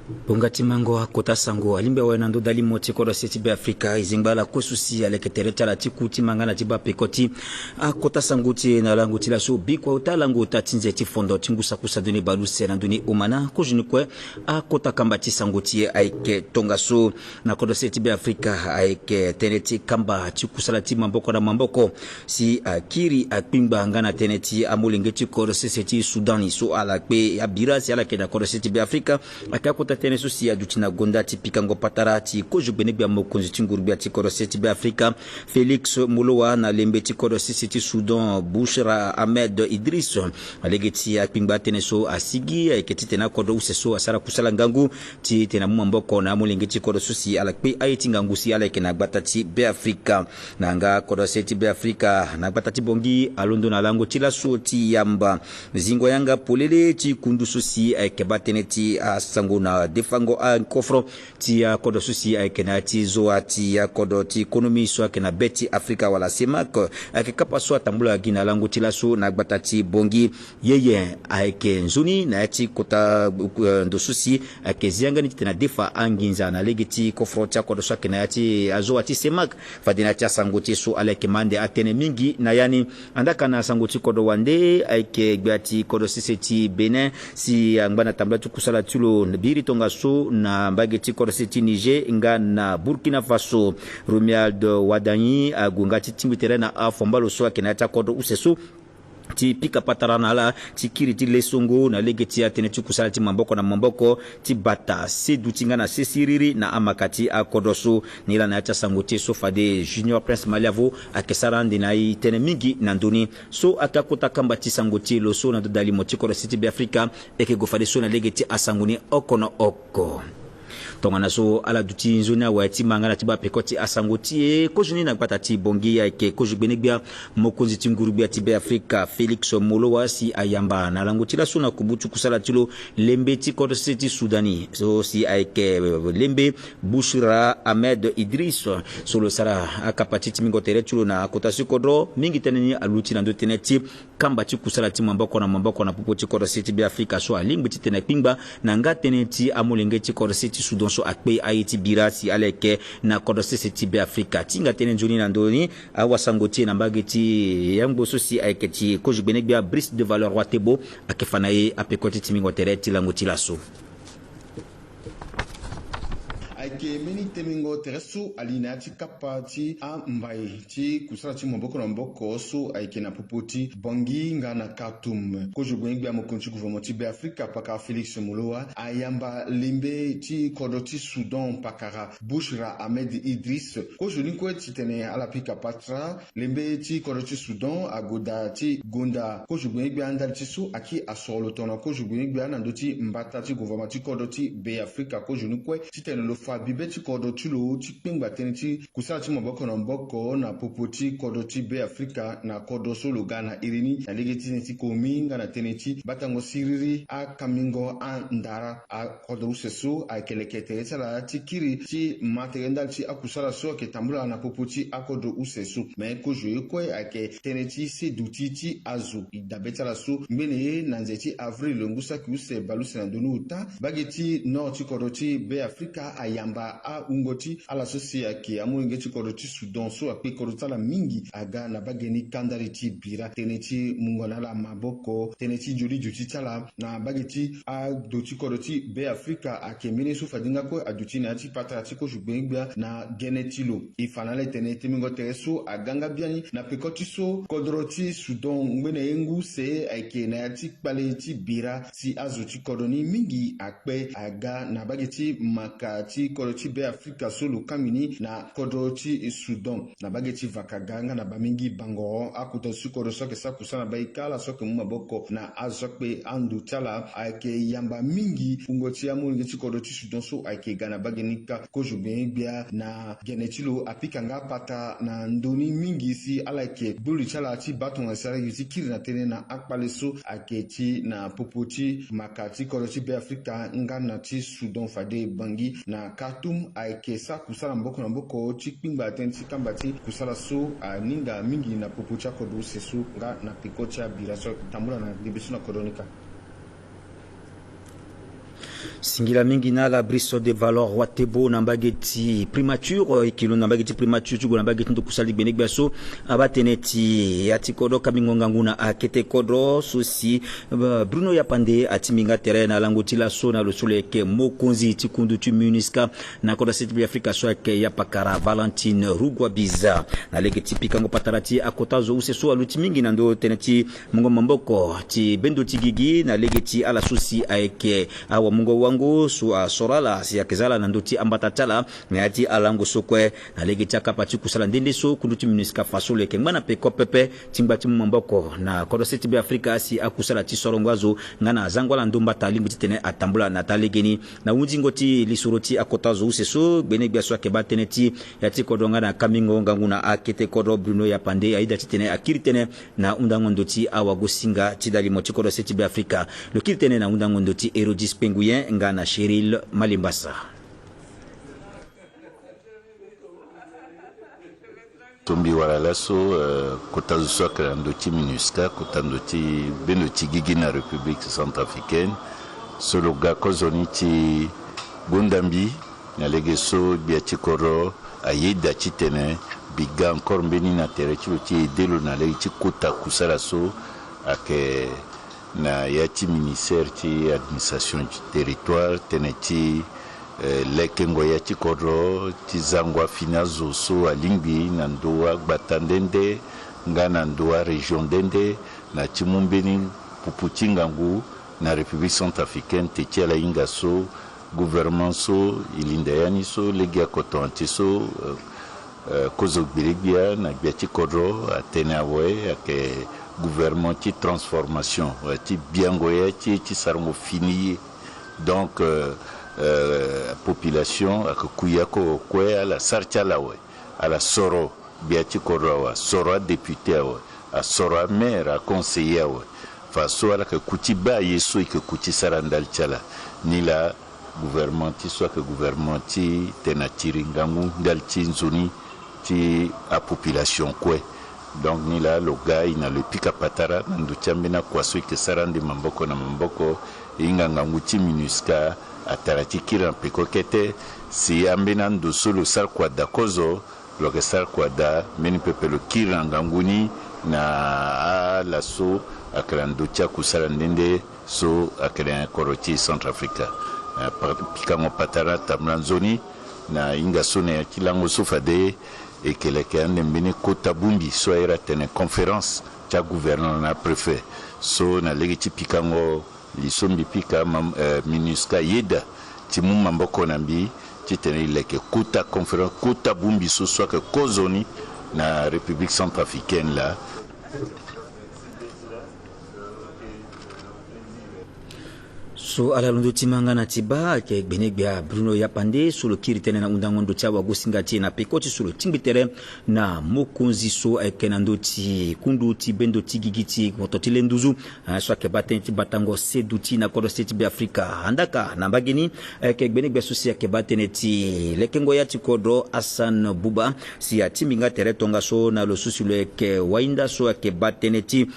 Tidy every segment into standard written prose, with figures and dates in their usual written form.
Bongati mango akota sango alimbe wenando dali moti koro seti be Afrika izingbala kosusi aleke la tikuti mangana tiba pekoti akota sango ti na lango ti la so bikwa utalango tatinze ti fondo tingusa kusa duni baluse na duni umana kujuni kwe akota kamba ti sango ti aike tonga so na koro seti be Afrika aike teneti kamba ti kusala ti mamboko na mamboko si akiri akpingba ngana teneti amulenge ti koro seti Sudani so ala kwe abira si ala ke na koro seti be Afrika akakota tene susi ya dutina gonda ti pikango patara ti koju benebia mokonzi ti ngurubia ti koro seti be Afrika Felix Molowa na lembe ti koro seti ti Sudan Bushra Ahmed Idris alege ti akpingba tene so asigi eketi tena kodo useso asara kusala ngangu ti tena mamboko na mulenge ti koro susi ala kpe ayeti ngangu si ala ke na gbata ti be Afrika nanga koro seti be Afrika na gbata ti bongi alondo na lango ti la so ti yamba zingo yanga polele ti kundu susi ke batene ti asango na defango a kofro ti kodo susi kena ti zoa ti kodo ti ekonomi so kena beti Afrika wala semak kapa so tambula gina lango ti laso na gbata ti bongi yeye ke nzuni na ti kota ndo susi ke ziangani ti na defa anginza na legi ti kofro ti kodo so kena ti azoa ti semak fadina ti asango ti so aleke mande atene mingi na yani andaka na asango ti kodo wande ke gbati kodo sisi ti Benin si ngana tambula tu kusala tulo biri tonga so na mbageti koro seti Niger nga na Burkina Faso Romuald Wadanyi agunga ti timbitere na afombalo so akenata kodo useso ti pika patarana la ti kiri ti lesongo na legeti ya tene ti kusala ti mamboko na mamboko ti bata sedu tinga na sesiriri na amakati akodoso nila na ya sango ti so fade Junior Prince Maliavo akesarandi na i tene mingi na nduni so akakota kamba ti sango ti loso na dodali moti koro siti be Afrika eke gofade so na legeti asanguni okono oko tongana so ala duti nzona wa ti mangana ti ba pekoti asango ti kozuni na gbata ti bongi ya ke kozu benegbia mokonzi ti ngurubia ti be Afrika Felix Molowa si ayamba na lango ti la so na kubutu kusala tilo lembe ti koro seti Sudani so si ayke lembe Bushra Ahmed Idris so lo sara akapati ti mingo tere tilo na kota si kodro mingi teneni aluti na ndo teneti kamba ti kusala ti mamboko na popo ti koro seti be Afrika so alimbi ti tene pingba na nga teneti amulenge ti koro seti Sudan so akpe ayeti birasi aleke na kodo seti be Afrika tinga tene njoni na ndoni awasango ti na mbageti yambo so si ayeketi koju benegbia bris de valeur watebo akefana ye apekoti timingo tere ti lango ti laso ke meni temingo teresu alina ti kapa ti mbai ti kusala ti mamboko na mboko so ayeke na popoti bongi nga na Khartoum kozo gbe mokonzi gouvernement ti be Afrika paka Felix Molowa ayamba lembe ti kodo ti Sudan pakara Bushra Ahmed Idris kozo ni kwe ti tene ala pika patra lembe ti kodo ti Sudan agoda ti gonda kozo gbe andal ti so aki asolo tona kozo gbe na ndo ti mbata ti gouvernement ti kodo ti be Afrika kozo ni kwe ti tene lo fa bibeti kodo tulo ti pingba tene ti kusala ti maboko na mboko na popo ti kodo ti be Afrika na kodo solo gana irini na lege ti komi nga na tene ti batango siriri a kamingo a ndara a kodo useso a kelekete sala ti kiri ti materiendal ti akusala so ke tambula na popo ti akodo useso me ko joye ko a ke tene ti se duti ti azu idabetala so mbene na nzeti avril ngusa ki use baluse na donu uta bageti no ti kodo ti be Afrika ayamba a ungoti ala sosia ki amuinge ti kodo ti Sudan so akpe kodo tala mingi aga na bageni kandari ti bira tene ti mungona la maboko tene ti joli juti tala na bageti a do ti kodo ti be Afrika ake mine so fadinga ko aduti na ti patra ti ko jubengba na genetilo ifanale tene ti mingo tereso aganga biani na pekoti so kodro ti Sudan ngene engu se ake na ti pale ti bira si azu ti kodo ni mingi akpe aga na bageti maka ti kodo ti be Afrika solo kamini na kodo ti Sudan na bageti vakaganga na bamingi bango akuta su kodo soke sakusa na baikala soke mumaboko na azokpe andu tala ake yamba mingi ungoti amu ngeti kodo ti Sudan so ake gana bagenika kojo bia na genetilo apikanga pata na ndoni mingi si alake bulu tala ti baton asara yuti kiri na tene na akpale so ake ti na popoti makati kodo ti be Afrika ngana ti Sudan fade bangi na Khartoum ake sa kusala mboko na mboko ti pingba tenti kamba ti kusala so ninga mingi na popo cha kodo sesu nga na pikocha bira so tambula na libisu na kodonika singila mingi na la Brissot de Valor Watebo na mbageti primature ikilo na mbageti primature tugo na mbageti ndo kusali benek baso abateneti atikodo kamingonga nguna akete kodro sosi Bruno Yapande atiminga terrain na langoti la so na losole ke mokonzi tikundu tu Muniska na koda seti Afrika so ke ya pakara Valentine Rugwabiza na lege tipika ngo patarati akotazo useso aluti mingi na ndo teneti mungo mamboko ti bendo tigigi na lege ti ala sosi aeke awa mungo wangu su sorala si akezala na ndoti ambatatala na ati alango sokwe na lege ti akapati kusala ndende so kundu ti Muniska faso leke ngana peko pepe timbati mamboko na koda seti Afrika si akusala ti sorongwazo ngana zangwala ndomba talimbi tene atambula na talegeni na unjingoti lisuroti akotazo useso bene biaso ke bateneti yati kodonga na kamingo nganguna akete kodo Bruno Yapande aida tene akiritene na undangondoti awagosinga tidali motikodo seti Afrika le kiritene na undangondoti Erodis Penguyen ngana Cheryl Malimbasa Tombi walalaso kotazo swaka ndoti Muniska kotandoti benoti gigi na République centrafricaine solo ga kozoni ti Gondambi na legeso biatikoro ayeda titene biga encore mbeni na tereti ti delo na legi ti kota kusala so ake na yati ministère ti administration du territoire teneti lekengo yati kodro ti zangwa finazo so alingbi na ndoa gbatandende ngana ndoa région dende na timumbeni puputingangu na République centrafricaine te ti ala inga so gouvernement so ilindayani so legia kotonti so kozo biregbia na biati kodro atene awe ake gouvernement ti transformation ti biangoya ti sarango fini donc population ak kuyako kwe ala sarcha lawe ala soro biati kodro wa soro député wa a soro maire a conseiller wa faso ala ke kutiba yeso ke kuti sarandal chala ni la gouvernement ti soit que gouvernement ti tenatiri ngangu dal ti nzoni ti a population kwe donc ni la lo gars ina le pika patara ndu chambina kwa so ke sarandi mamboko na mamboko inga ngangu ti Muniska atarati kira peko kete si ambina ndu solo sar kwa da kozo lo ke sar kwa da meni pepelo kira nganguni na la so akrando cha kusara ndende so akren koroti Centrafrica pikango patara tamlanzoni na inga sone kilango sofade ekeleke ande mbini kota bumbi so era tene conférence cha gouverneur na préfet so na legi ti pikango lisombi pika Muniska yeda ti mumamboko nambi ti tene leke kota conférence kota bumbi so soit que kozoni na République centrafricaine là. So ala londo timanga na tiba ke benebia Bruno Yapande so lo kiritene na undangondo tia wagosinga ti na pekoti so lo timbitere na mokonzi so ekena ndoti kundu ti bendo ti gigiti kototi lenduzu so ke baten ti batango seduti na kodo state bi Afrika andaka na bagini ke benebia so si ke baten ti lekengo ya ti kodro Hassan Buba si ya timbinga tere tonga so na lo susu le ke wainda so ke baten ti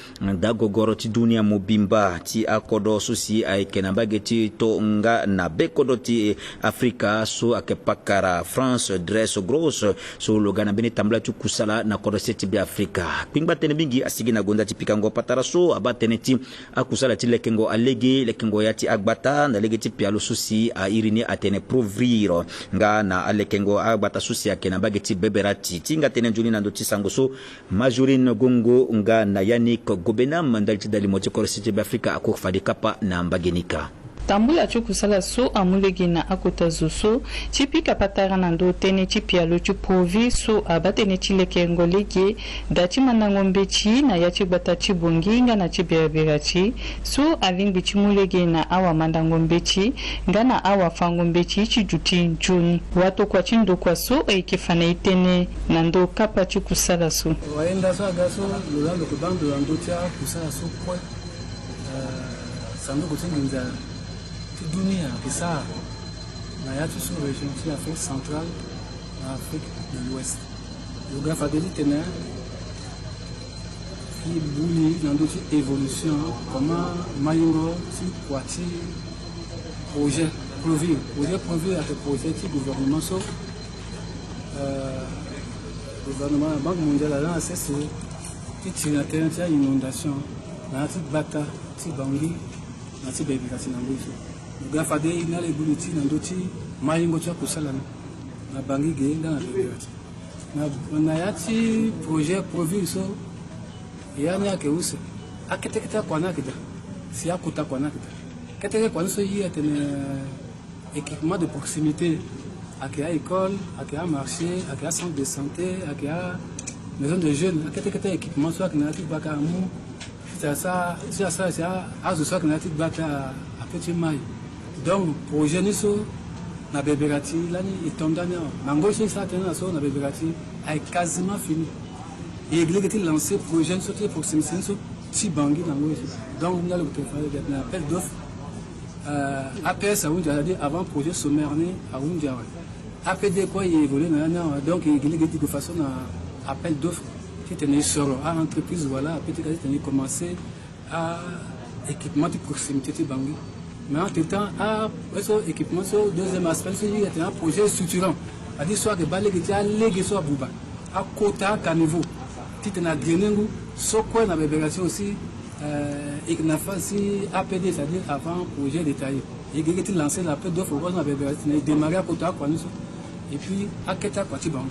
dagogoro ti dunia mobimba ti akodo so si ekena bageti to nga na bekodo ti Afrika so ake pakara France dresse grosse so lo gana bene tambla tu kusala na kodo seti bi Afrika pingba tene bingi asigi na gonda ti pikango patara so abatene ti akusala ti lekengo alege lekengo ya ti agbata na lege ti pialo susi a irini atene provrir nga na lekengo agbata susi ake na bageti beberati tinga tene njuni na ndoti sango so Majorine Gongo nga na Yannick Gobenam ndali ti dali moti kodo seti bi Afrika akofadi kapa na mbagenika tambula chukusala so amulegi na akota zuso chipika patara na ndo tene chipialo chuprovi so abatene chilekengo lege dachi manangombe chi na yachi bata chibunginga na chibiabirachi so alingbi chimulegi na awa mandangombe chi ngana awa fangombe chi chijuti njuni wato kwa chindo kwa so ekifana itene na ndo kapa chukusala so waenda so agaso lolando kubando ando cha kusala so kwa sanduku tinginza dunia kisa na yatu sous région de l'Afrique centrale et l'Afrique de l'Ouest. Le gars a dit tena qui bouli dans d'autres évolutions comment Mayoro si quoi projet projet avec le projet du gouvernement so gouvernement la Banque mondiale là c'est qui tire une inondation na ti bata ti bangi na ti bébé kasi na ngoiso ga fade ina le buluti na ndoti malingo cha kusala na bangi ge na bébé na yati projet projet so yani yake use aketeketa kwana kita si akuta kwana kita keteke kwana so yi atene équipement de proximité akia école akia marché akia centre de santé akia maison de jeunes aketeketa équipement so akina ti baka mu ça azo so akina ti baka a petit mai donc projet ni so na beberati lani itondana mango chez ça tena so na beberati est quasiment fini et il a lancé projet sur les proximité so ti bangi na ngoiso donc on a le faire un appel d'offres APS à Oundia, c'est-à-dire avant projet sommaire à Oundia. APD quoi il évolue donc il a dit de façon à appel d'offres qui tenait sur à entreprise voilà peut-être qu'il a commencé à équipement de proximité de bangi. Mais en tout temps à équipement sur deuxième aspect il y a un projet structurant. C'est-à-dire soit que balé qui a légué soit bouba à Kota à niveau. Qui tenait à Grenengu, soit quoi dans la libération aussi. Et qu'il n'a pas si APD, c'est-à-dire avant projet détaillé. Et qu'il a lancé l'appel d'offres au besoin de démarrer à Kota et puis à Keta Kwatibangi.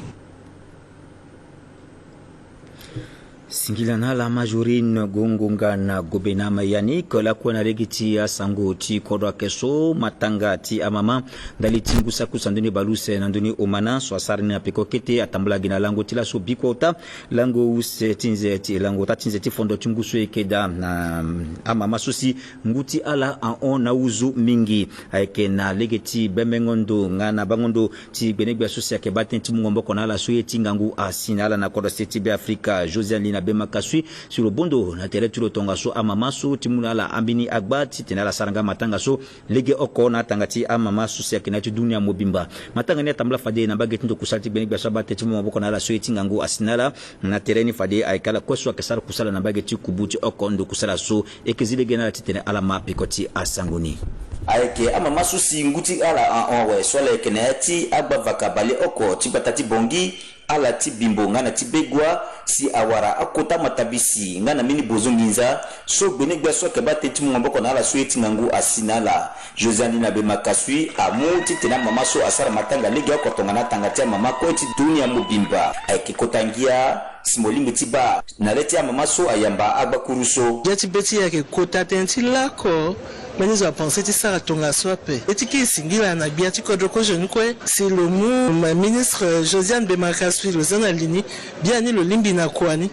Singilana la majorine gongonga na gobenama Yannick la kuana legiti ya sango ti kodwa keso matanga ti amama dali tingusa kusandoni baluse nandoni omana so asarni apeko kete atambula gina lango ti la so bikota lango use tinze ti lango ta tinze ti fondo tingusu ekeda na amama sosi nguti ala en on na uzu mingi ayeke na legiti bemengondo ngana bangondo ti benegbe sosi ke batin ti mungombo kona la so yetingangu asinala na kodwa seti be Afrika Josiane Bema Kasui sur le bondo na tere tulo tonga so amamasu timuna la ambini agbati tinala saranga matanga so lege oko na tangati amamasu sekena ti dunia mobimba matanga ni tambla fade na bageti ndo kusalti beni bya sabate timu maboko na la so yetingangu asinala na tereni fade aikala kweswa kesara kusala na bageti kubuti oko ndo kusala so ekezile gena titene ala mapikoti asangoni ayeke amamasu singuti ala onwe swale keneti agba vakabali oko tibatati bongi ala ti bimbo ngana ti begwa si awara akota matabisi ngana mini bozonginza so benegba so ke bate ti mongombo na ala so etingangu asinala Josiane na Bema Kasui amu ti tena mama so asara matanga legi akotonga na tanga ti mama ko ti dunia mobimba ayeke kotangia simolimbe ti ba na leti ya mama so ayamba agba kuruso yati beti yake kota tenti lako Manizo a pensé que ça a tonga sope. Et qui singila na biati kodroko jenu kwe c'est le mot ma ministre Josiane Bema Kasui le zanalini bien ni le limbi na kwani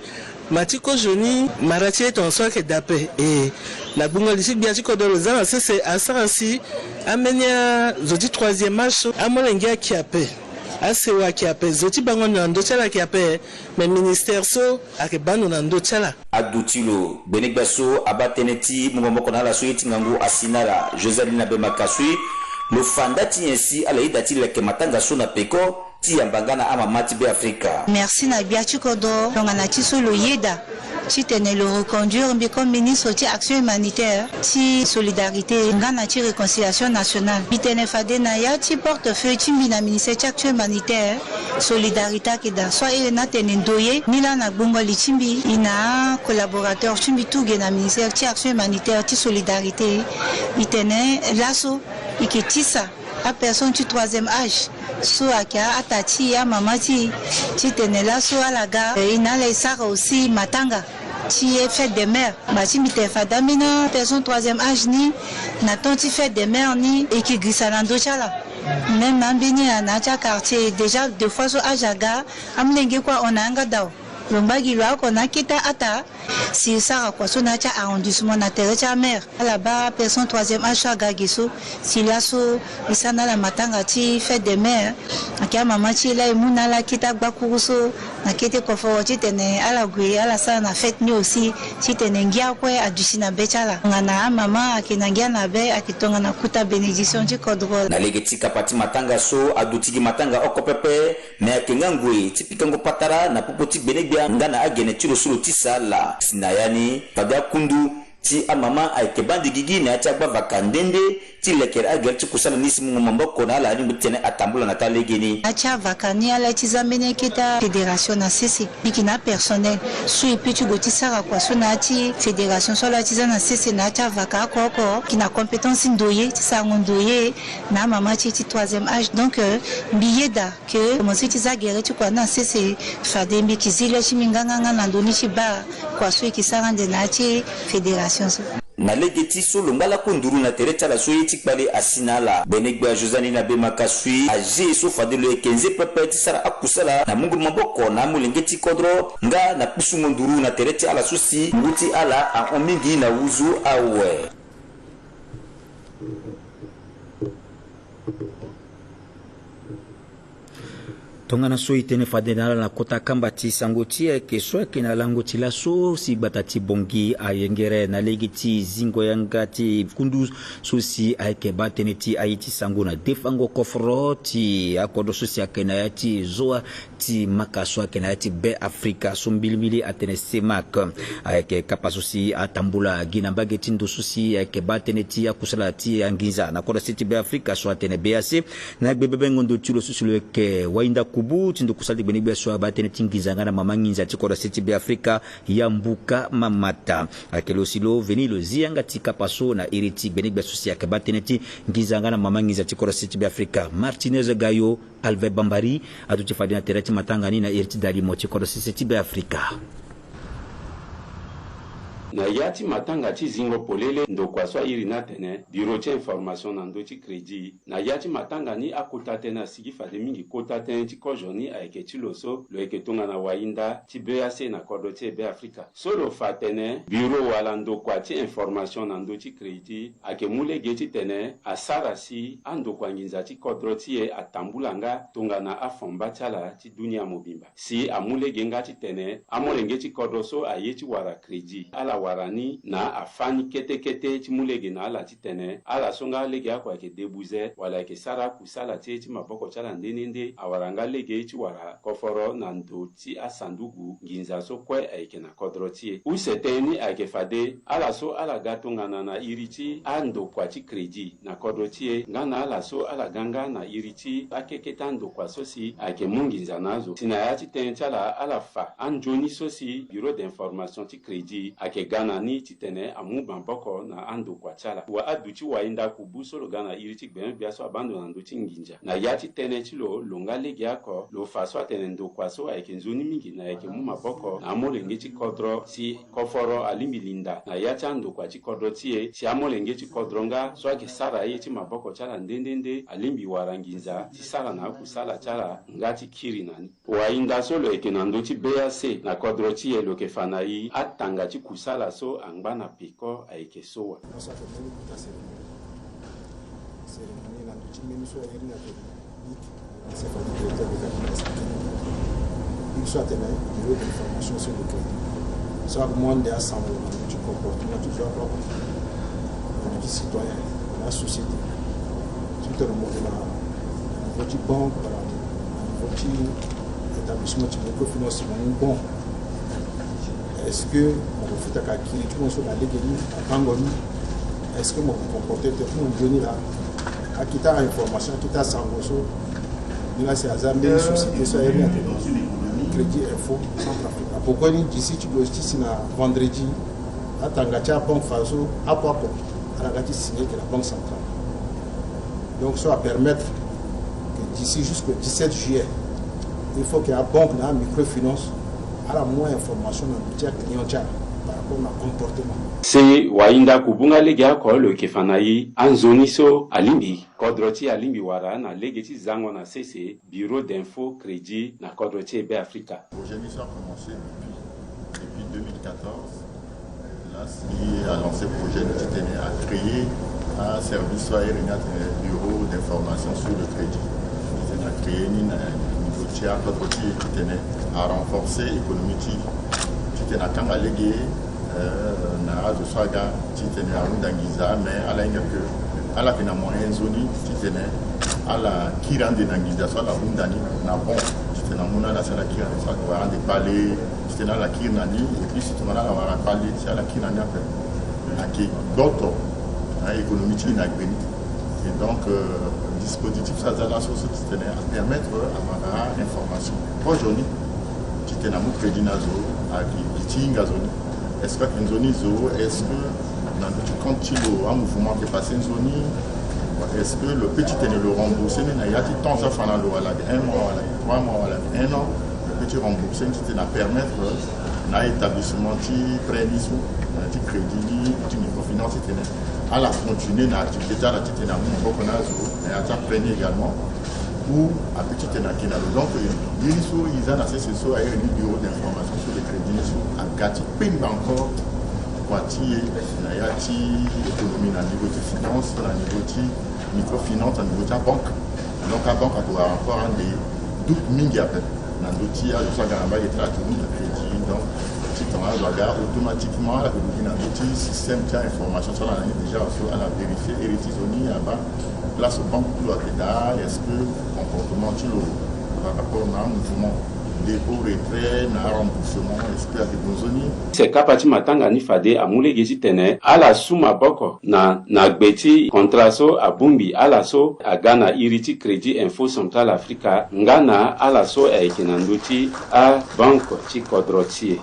matiko jeni marati est en soi que d'après et la bungalici biati kodoro zana c'est asarasi amenia zoti troisième match amolengia kiape asewa kiape zoti bango na ndochala kiape mais ministère so akebano na ndochala adutilo benegbaso abateneti mungomoko na la so yetingangu asinala Josiane Bema Kasui le fandati ainsi alaidati leke matanga so na peko ti yambangana ama mati be Afrika. Merci na biati kodo ngana ti so lo yeda ti tene le reconduire mbi comme ministre ti action humanitaire ti solidarité ngana ti réconciliation nationale bi tene fade na ya ti portefeuille ti mbi na ministère ti action humanitaire solidarité keda so e na tene ndoye ni la na gbongoli ti mbi ina collaborateur ti mbi tuge na ministère ti action humanitaire ti solidarité bi tene laso ikitisa a personne du troisième âge so akia atati ya mamati ti tene laso alaga ina le sara aussi matanga ti fête des mères ba ti mite fadamina personne troisième âge ni na ton ti fête des mères ni et qui glissa lando chala même ambini na cha quartier déjà deux fois so ajaga amlenge kwa onanga daw lombagi lo akona kita ata si sara kwa so na cha arrondissement na terre cha mère là-bas personne troisième âge agagiso si laso isana la matanga ti fête des mères akia mama ti la imuna la kita gbakuruso na kete kofo ti tene ala gwe ala sa na fête ni aussi ti tene ngia kwe adusi na bechala ngana mama akina ngia na be akitonga na kuta bénédiction ti kodro na legeti kapati matanga so adutigi matanga okopepe na kengangwe ti pikango patara na popoti benegbe ngana agene ti lo solo ti sala sinayani pada kundu ti amama ayeke bandi gigi na ti agba vakandende ti lekere agere ti kusala nisi mungu mamboko na ala alimbu tene atambula na ta legeni ati avakani ala ti zambeni kita fédération na sese biki na personnel so e puis ti go ti sara kua so na ti fédération so ala ti za na sese na ti avaka akoko ki na compétence ndoye ti sango ndoye na mama ti 3e âge donc mbiyeda ke commencé ti za gere ti kua na sese fade mbi ki zile ti minganga na ndoni ti ba kua so e ki sara nde na ti fédération so na lege ti so lo ngala kunduru na tere tala so ye ti kpale asina la benegbe josani na be makasui aje so fade lo ekenze pepe ti sara akusala na mungu maboko na mulenge ti kodro nga na pusungu nduru na tere ti ala so si nguti ala a mingi na wuzu awe tongana so itene fadenala na kota kamba ti sango ti ke so ke na lango ti la so si bata ti bongi ayengere na legi ti zingo yanga ti kundu so si ayeke batene ti ayi ti sango na defango kofro ti akodo so si akena ya ti zoa ti maka so akena ya ti be afrika so mbilimili atene semak ayeke kapa so si atambula gina mbage ti ndo so si ayeke batene ti akusala ti anginza na kodo si ti be afrika so atene BAC na gbebebe ngondo ti lo so si lo yeke wainda kubu tindo kusali benigbe so abatene tingizanga na mama nginza tikora seti be Afrika ya mbuka mamata akelo silo veni lo zianga tika paso na iriti benigbe so si akabatene tingizanga na mama nginza tikora seti be Afrika Martinez Gayo Alve Bambari atuti fadina terati matangani na iriti dali moti tikora seti be Afrika na yati matanga ti zingo polele ndo kwa so iri na tene bureau ti information na ndo ti crédit na yati matanga ni akuta tena sigi fade mingi kota tene ti kojoni ayeke ti lo so lo yeke tonga na wainda ti BAC na kodo ti be Afrika so lo fa tene bureau wala ndo kwa ti information na ndo ti crédit ayeke mu lege ti tene asara si ando kwa nginza ti kodro ti e atambula nga tonga na afomba ti ala ti dunia mobimba si amu lege nga ti tene amolenge ti kodro so aye ti wara crédit ala warani na afani kete kete ti mulege na ala ti tene ala songa lege akua yeke debuze wala yeke sara kusala ti ti maboko ti ala ndendende awaranga lege ti wara koforo na ndo ti asandugu nginza so kue ayeke na kodro ti e usete ni ayeke fade ala so ala ga tongana na iri ti andokua ti crédit na kodro ti e nga na ala so ala ganga na iri ti akeke ti andokua so si ayeke mu nginza na azo si na ya ti tene ti ala fa anzoni so si bureau d'information ti crédit ayeke gana ni ti tene amu bamboko na ando kwa chala wa adu ti wainda kubu so lo gana iri ti gbeme bia so abando na ndo ti nginja na ya ti tene ti lo nga lege ako lo fa so atene ndo kwa so ayeke nzoni mingi na ayeke mu maboko na amolenge ti kodro si koforo alimbi linda na ya ti ando kwa ti kodro ti e si amolenge ti kodro nga so ayeke sara ye ti maboko chala ndendende alimbi wara nginza ti sara na akusala chala nga ti kiri na ni wainda so lo yeke na ndo ti BAC na kodro ti e lo yeke fa na ye atanga ti kusala so angba na piko ayeke sowa est-ce que mon fait à qui tout le monde sur la ligue à Kangoni est-ce que mon comporter de tout le monde là à qui t'a information qui t'a sangoso là c'est Azambe société ça est crédit info Centrafrique pourquoi ni d'ici tu dois ici na vendredi à Tangacha banque Faso à Papa à la gati signé que la banque centrale donc ça va permettre que d'ici jusqu'au 17 juillet il faut que la banque na microfinance à la moins information dans le par rapport à comportement. C'est wainda kubunga lege ako lo kefanayi anzoni so alimbi kodroti alimbi wara na lege ti zango na CC bureau d'info crédit na kodroti be Afrika. Le projet a commencé depuis 2014. Là, SMI a lancé le projet de TTN à créer un service aérien bureau d'information sur le crédit. Il a créé à renforcer l'économie qui a kanga légué na azo swaga titene arunda ngiza mais ala inga que ala kina moyen zoni titene ala kirande na ngiza so la rundani na bon titene mona la sala kirande so ko ande parler titene ala kirnani et puis titene ala wara parler c'est ala kirnani après qui d'autres économie qui n'a gagné. Et donc, dispositif ça a la société à permettre à l'information. Aujourd'hui, tu as un crédit nazo, est-ce que une zone est-ce que dans le continent un mouvement qui est passé une zone, est-ce que le petit est le remboursé, il y a tout temps ça fait un mois, 3 mois, 1 an, le petit remboursé qui te permettre un établissement qui prenne un crédit, qui microfinance, à la continuer dans l'activité, à la petite et à prendre également, ou à petite et à donc ils ont accès à un bureau d'information sur les crédits, à Gati, encore, Quati, Nayati, économie, à niveau de finance, à niveau de microfinance, à niveau de la banque. Donc la banque a encore un des doutes mingi après. Dans l'outil, je suis à la crédit, donc automatiquement la le système de information sur l'année déjà à la vérifier et les place au banque pour est-ce que le comportement par rapport à un mouvement dépôt retrait na remboursement est-ce que avec nos zones c'est kapati matanga ni fade amule gezi tene ala suma boko na gbeti contraso abumbi ala so agana iriti credit info central africa ngana ala so e kinanduti a banko ti kodrotie.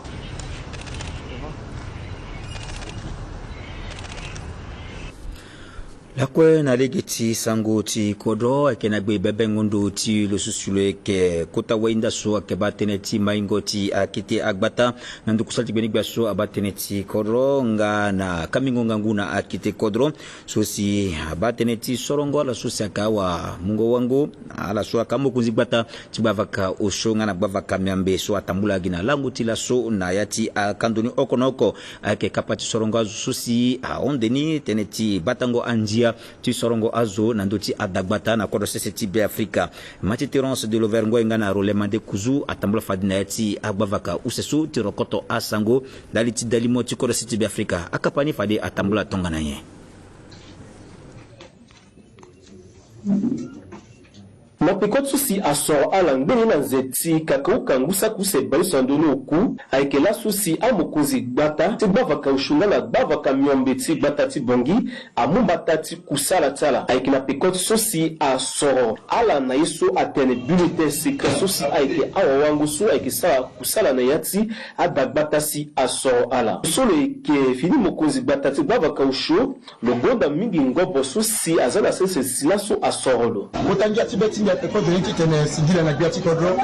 La kwe na legeti sango ti kodro ake na gbe bebe ngondo ti lo susule ke kota wenda so ake batene ti maingo ti akite agbata nandu kusalti beni gba so abatene ti kodro nga na kamingo nganguna akite kodro so si abatene ti sorongo la so sakawa mungo wangu ala so akamo kuzigbata ti bavaka osho nga na bavaka miambe so atambula gina langu ti la so na yati akandoni okonoko ake kapati sorongo so si ondeni teneti batango anji tu sorongo azo nandoti adagbata na kodo seseti be Afrika mati terence de l'Auvergne ngana rolema de kuzu atambula fadina yati agbavaka usesu ti rokoto asango daliti dalimo ti kodo seseti be Afrika akapani fade atambula tongana ye. Na pekot susi asor alangbe na nzeti kakau kangusa kuse baisandolo ku aikela susi amokozi gbata ti bavaka ushunga na bavaka myombe ti gbata ti bongi amumbata ti kusala tala aikela pekot susi asor ala na yeso atene bulletin secret susi aike awawangu su aike sa kusala na yati adagbata si asor ala solo ke fini mokozi gbata ti bavaka ushu logonda mingi ngobo susi azana sese silaso asorolo Botangia tibeti ya peko de niti tene singila na biati kodro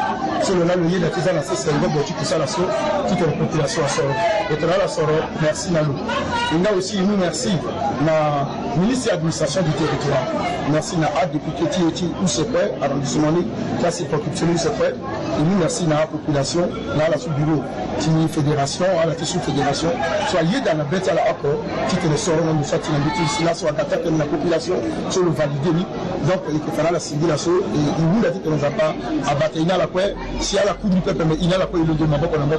solo na luye na tizana sese ngobo ti kusala so toute la population asoro et la soro merci na lu inga aussi nous merci na ministre administration du territoire merci na a député ti où se fait arrondissement ni classe population se fait et nous merci na la population na la sous bureau ti fédération à la sous fédération soyez dans la bête à la accord qui te le soro na soit na biti là soit attaquer la population sur le valider donc il fera la singulation et il nous a dit que nous a pas abattu ina la quoi si à la coup du peuple mais ina la quoi il le demande pas qu'on a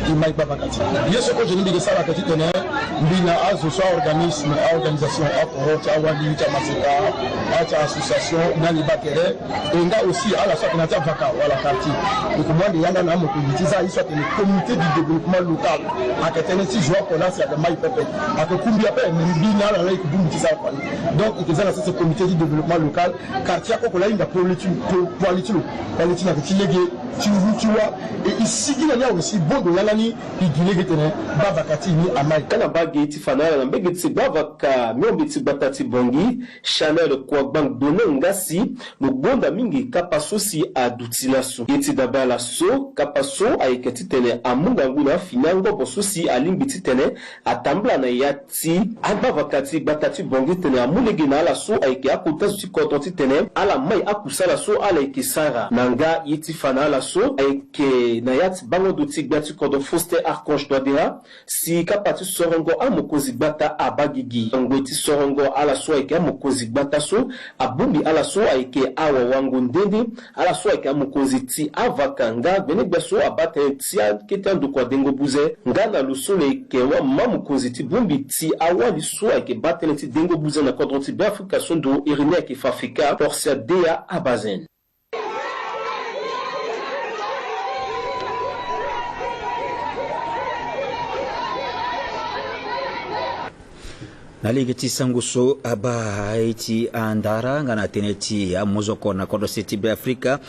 il m'a pas bakati bien sûr que je dis que ça la petite teneur mbina azo soit organisme organisation akoro ta wali ta masika ta association na ni bakere et nga aussi à la fois qu'on a ta vaka wala quartier donc moi de yanga na mo politisa il soit le comité du développement local à ketenesi joie qu'on a c'est de mai peuple à que kumbia pe mbina la like bum ti ça donc il y a ce comité du développement local quartier ko la inda politique na kitilege tiwa et ici il y a aussi bondo yalani igilege tene babakati ni amai kana bagi ti fanala na mbege ti bavaka myombe ti batati bongi Chanel kwa bank dono ngasi logonda mingi kapaso si adutilaso eti dabala so kapaso aiketi tene amunga nguna finango boso si alimbiti tene atambla na yati abavakati batati bongi tene amulege na ala so aike akota si kodoti tene ala mai akusala so ala ikisara nanga yiti fanala so aike na yati bango doti gbati kodo foster archange doadera si kapati sorongo amokozi gbata abagigi ngweti sorongo ala so aike amokozi gbata so abumbi ala so aike awa wangu ndende ala so aike amokozi ti avakanga benegba so abate ti ketendu kwa dengo buze ngana lusole ke wa mamokozi ti bumbi ti awali so aike batene ti dengo buze na kodro ti Afrika sondo Irinea ki fafika porsia dea abazen. naligeti sanguso aba iti andara ngana teneti ya mozoko na kodo seti be Afrika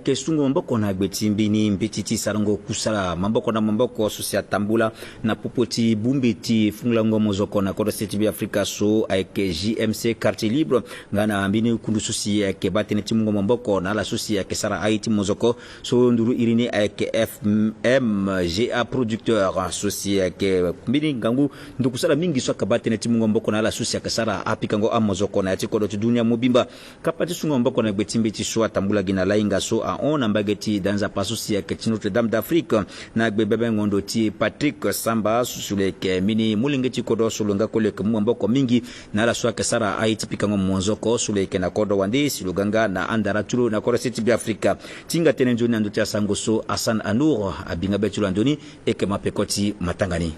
ke sungo mboko na gbeti mbini mbetiti sarango kusala mamboko na mamboko sosia tambula na popoti bumbiti funglango mozoko na kodo seti be Afrika so ke JMC quartier libre ngana mbini kundu sosia ke bateneti mungo mamboko na la sosia ke sara Haiti mozoko so nduru irini ke FMGA producteur sosia ke mbini ngangu ndukusala mingi so ka bateneti mungo mboko na la susi ya kasara apikango amozoko na yati kodo dunia mobimba kapati sungo mboko na gbetimbeti so atambula gina lainga so a on mbageti danza pasusi ya ke Notre Dame d'Afrique na gbebebe ngondo ti Patrick Samba susule ke mini mulingeti kodo sulunga kole ke mboko mingi na la so kasara Haiti pikango mozoko sule ke na kodo wande siluganga na andara tulo na kodo seti bi Afrika tinga tenenjo na ndotia sangoso Hassan Anour abinga betulo ndoni eke mapekoti matangani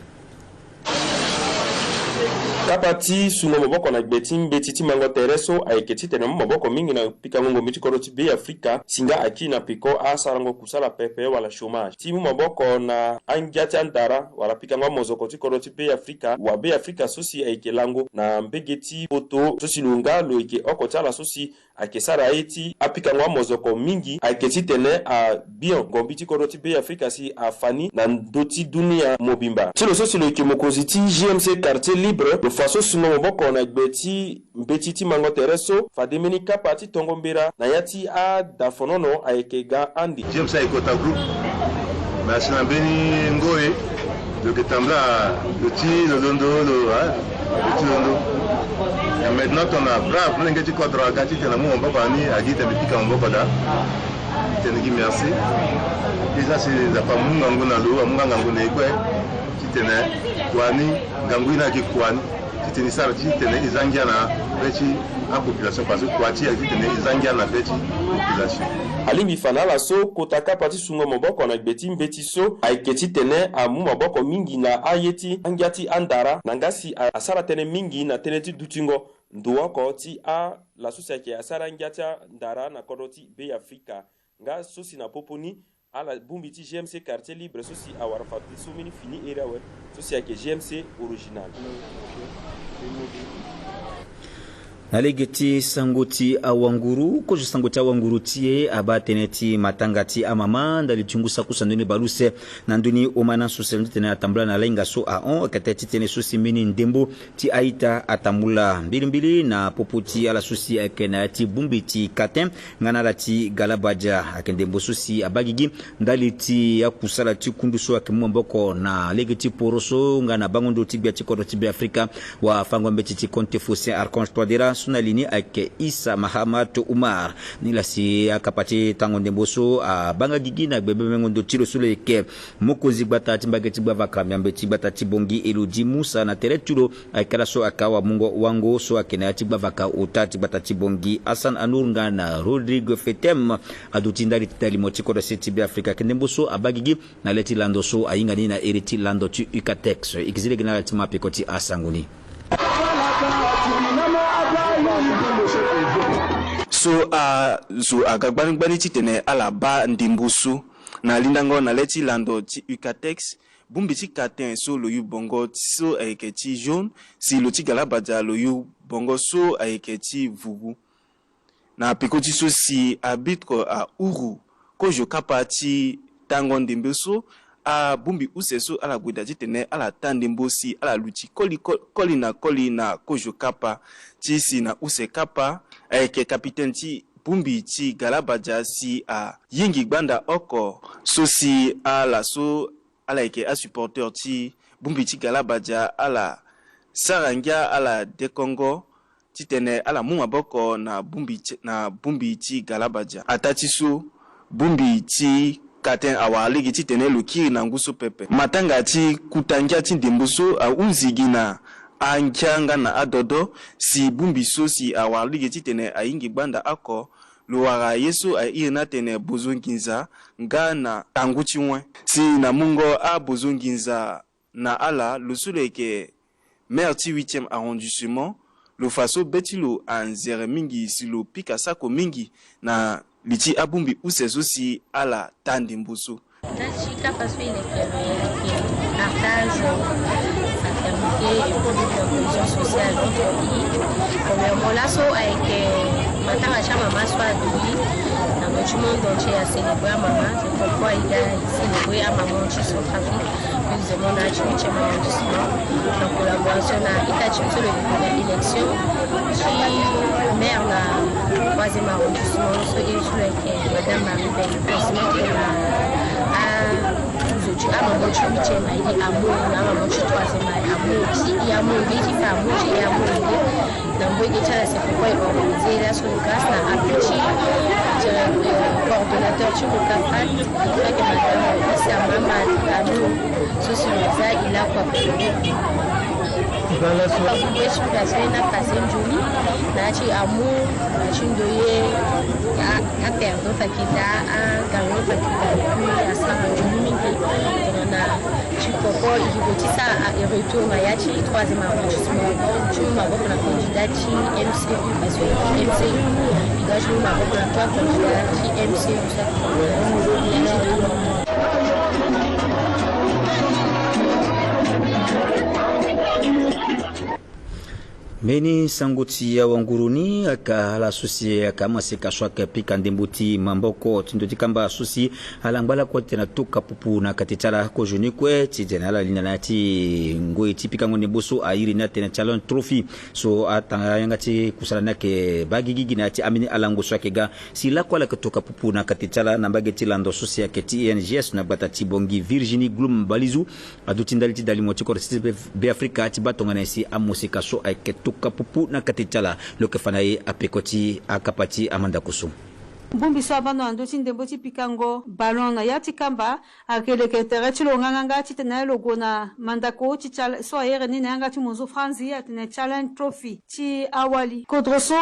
kapati sungo maboko na gbetim betiti mango tereso aiketi tena maboko mingi na pika ngongo miti koroti be Afrika singa akina piko asarango kusala pepe wala chômage timu maboko na angiati andara wala pika ngo mozoko ti koroti be Afrika wa be Afrika sosi aikelango na mbegeti poto sosi lunga lo ike okotala sosi akesara Haiti apika ngo mozoko mingi aiketi tene a bien gombiti koroti be Afrika si afani na ndoti dunia mobimba tilo sosi lo ike mokoziti JMC quartier libre faso suno moboko na gbeti mbetiti mango tereso fademeni kapati tongombera na yati a dafonono aikega andi James Aikota group masina beni ngoe de ketambla le ti le londo le ti londo et maintenant on a brave l'engeti kodra gati tena mo moboko ani agita bipika moboko da tenegi merci déjà c'est la pamunga ngona lo amunga ngona ekwe kitene kwani ngangwina ki kwani tini sara ti tene izangia na beti a population parce que kwati a tene izangia na beti population alimbi fanala so kotaka pati sungo moboko na gbeti mbeti so aiketi tene amu moboko mingi na ayeti angiati andara nangasi asara tene mingi na tene ti dutingo nduwako ti a la société asara angiati ndara na kodoti be Afrika nga sosi na poponi ala bumbiti GMC quartier libre sosi awara fati so mini fini area we sosi ake GMC original nalegeti sangoti awanguru ko sangoti awanguru tie abateneti matangati amama ndalichungusa kusandoni baluse nanduni omana soselndi tena atambula na lenga so a on kateti tene sosi mini ndembo ti aita atambula mbilimbili na popoti ala sosi akena ti bumbiti katen ngana lati galabaja akendembo sosi abagigi ndaliti yakusala ti kunduso akimmboko na legeti poroso ngana bangondo ti biati kodo ti be Afrika wa fangombe ti konte fossé archange toadera sunalini ake Isa Mahamat Umar nilasi akapati tango ndemboso banga gigi na gbebe ngondo tiro sule ke mokozi gbata timbageti bavaka myambe tibata tibongi eludi Musa na teretulo akala so akawa mungo wango so akena tibavaka utati bata tibongi Hassan Anour ngana Rodrigue Fetem adutindari titali motiko da seti be Afrika kendemboso abagigi na leti lando so ayingani na eriti lando tu Ukatex ikizile gina tima pekoti asanguni so agagbangbani titene ala ba ndimbusu na lindango na leti lando ti Ukatex bumbiti katen so lo yu bongo so ayeketi jaune si lo ti galabaja lo yu bongo so ayeketi vugu na pikoti so si abitko a uru ko jo kapati tango ndimbusu a bumbi useso ala gwida titene ala tandimbosi ala luchi koli na kojo kapa ti si na use kapa ke capitaine ti bumbi ti galabaja si a yingi gbanda oko so si ala so ala ke a supporter ti bumbi ti galabaja ala sarangia ala de Congo titene ala muma boko na bumbi ti galabaja atati so bumbi ti katen awa ligi ti tene lukiri na nguso pepe matanga ti kutangia ti ndemboso a unzigina ankianga na adodo si bumbi so si awa ligi ti tene ayingi gbanda ako luwara yeso a irina tene bozonginza nga na tangu ti wen si na mungo a bozonginza na ala lusule ke maire ti 8e arrondissement lo faso betilo anzere mingi si lo pika sako mingi na liti abumbi usezo si ala tandimbuso. Dachika paswe ile arcage et puis la cohésion sociale entre pays. Premièrement, là, avec Matanga Chama soit Douli, dans le monde entier a célébré à Maman, c'est pourquoi il a célébré à Maman Centrafrique. Nous demandons à Tchimiche arrondissement, en collaboration avec Itachi sur l'élection, qui maire la 3e arrondissement, et sur Madame Marie-Belle, présidente de la Maman Tchimiche, il dit amour, Maman Tchimiche 3e amour, qui y a amour, qui fait amour, qui y a amour, dans le bout c'est pourquoi il a organisé là sur le grâce à Apichi, coordonnateur du Cafat, qui fait que Madame Issama à nous, sur le ça, il a quoi Meni sangoti ya wanguruni aka la susi aka masika swaka pika ndimbuti mamboko tindoti kamba susi alangala kwa tena tuka pupu na katitala ko joni kwe tijena la lina nati ngoi tipika ngoni boso airi na tena challenge trophy so atanga yangati kusala nake bagigigi nati amini alango swake ga sila kwa la kutoka pupu na katitala na bageti lando susi ya TNGS na batati bongi Virginie Glum Balizu adutindaliti dalimoti ko be Afrika tibatonga nesi amosika so ake tuka pupu na katichala loke fanaye apekoti akapati Amanda Kusum. Bumbi so abano ando tindemboti pikango balon na yati kamba akele ketere chilo nganga titena logo na mandako tichal so ayere ni nanga timonzo franzi atene challenge trophy ti awali kodroso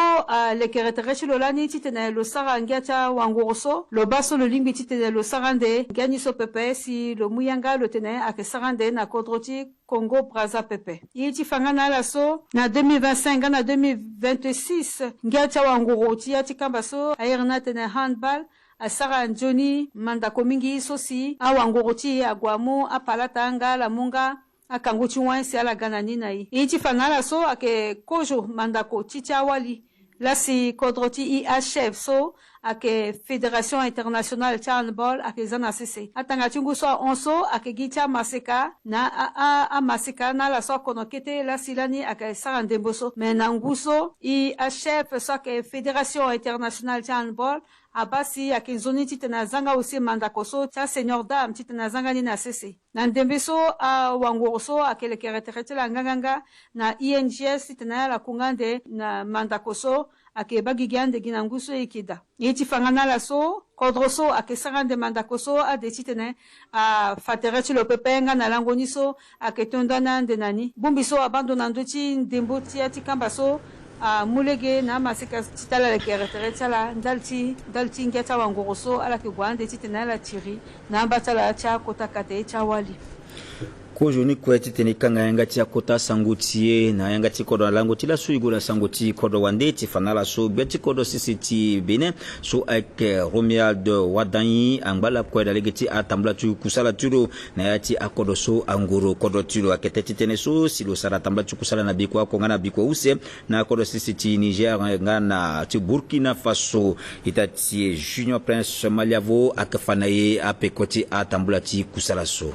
le ketere chilo lani titena lo saranga cha wangoroso lo baso lo lingbi titena lo sarande gani so pepe si lo muyanga lo tene ake sarande na kodroti Congo Brazza pepe yiti fangana la so na 2025 na 2026 ngacha wangoro ti yati kamba so ayere na tene handball asara Johnny mandako mingi sosi awangoroti agwamo apalatanga la munga akanguchi wansi ala ganani nai iti fanala so ake kojo mandako ticha wali lasi kodroti IHF so ake Fédération Internationale de Handball ake zana CC atanga chungu so onso ake gicha maseka na a maseka na la so konokete la silani ake sarandemboso menanguso IHF so ake Fédération Internationale de Handball abasi akinzoni titena zanga usi mandakoso cha senior dame titena zanga ni na CC na ndembeso a wangoroso akele kereterete la nganga na INGS titena la kungande na mandakoso ake bagigande ginanguso ikida yiti fangana la so kodroso ake sarande mandakoso a detitene a faterete lo pepenga na langoniso ake tondana ndenani bumbiso abandonando ti ndemboti ati kambaso a mulege na masika titala le kereterete la dalti ngeta wangoroso ala ke gwande titena la tiri na batala cha kotakate cha wali ko joni ko titeni kanga yangati akota sangutie na yangati kodo lango tila suigula sanguti kodo wande ti fanala so beti kodo sisiti bene so ak Romuald Wadanyi angala ko dalegeti atambla tu kusala turo na yati akodo so anguro kodo turo aketeti tene so silo sara tambla tu kusala na bikwa ko ngana bikwa use na kodo sisiti Niger ngana ti Burkina Faso itati Junior Prince Maliavo akafanaye apekoti atambla ti kusala so.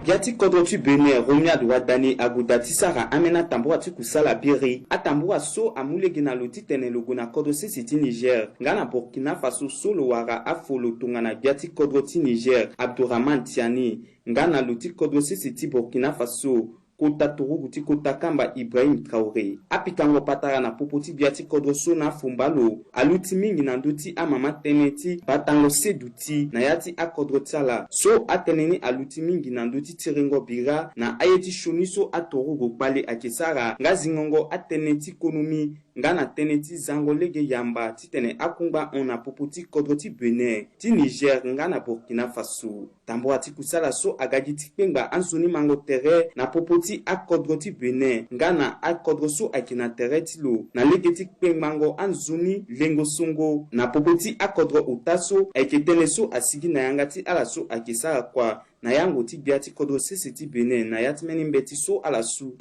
Yati kodrotu bene Romuald Wadani agudati sara amena tambua tikusala biri atambua so amulegi na loti tene logo na kodrosi siti Niger ngana Burkina Faso solo wara afolo tungana yati kodroti Niger Abdourahman Tiani ngana loti kodrosi siti Burkina Faso kota turuguti kota kamba Ibrahim Traoré apikango patara na popoti biati kodroso na fumbalo aluti mingi na nduti amama teneti batango seduti na yati akodrotala so ateneni aluti mingi na nduti tiringo bira na ayeti shoniso atorugo pale akesara ngazingongo ateneti konomi ngana tene ti zango lege yamba ti tene akungba on na popo ti kodro ti Benin ti Niger ngana Burkina Faso tambo ati kusala so agaji ti kpengba anzoni mango tere na popo ti akodro ti Benin ngana akodro so akina tere ti lo na lege ti kpengbango anzoni lengo songo na popo ti akodro utaso eketene so asigi na yanga ti ala so akisara kwa na yango ti bia ti kodro sese ti Benin na yatmeni mbeti so ala su.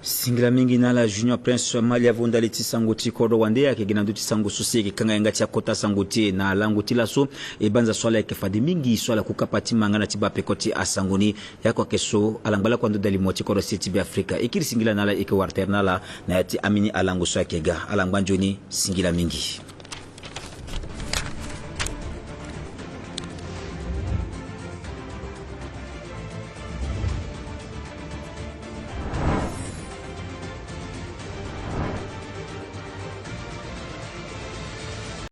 singila mingi na la Junior Prince mali avonda leti sango ti kodo wande yake gina nduti sango suseke kanga yanga ti akota sango ti na lango ti laso e banza swala yake fadi mingi swala kukapati mangana ti ba pekoti asangoni yako keso alangala kwa ndali moti kodo seti bi Afrika ikiri singila na la ike warter na la na yati amini alango so yake ga alangbanjoni singila mingi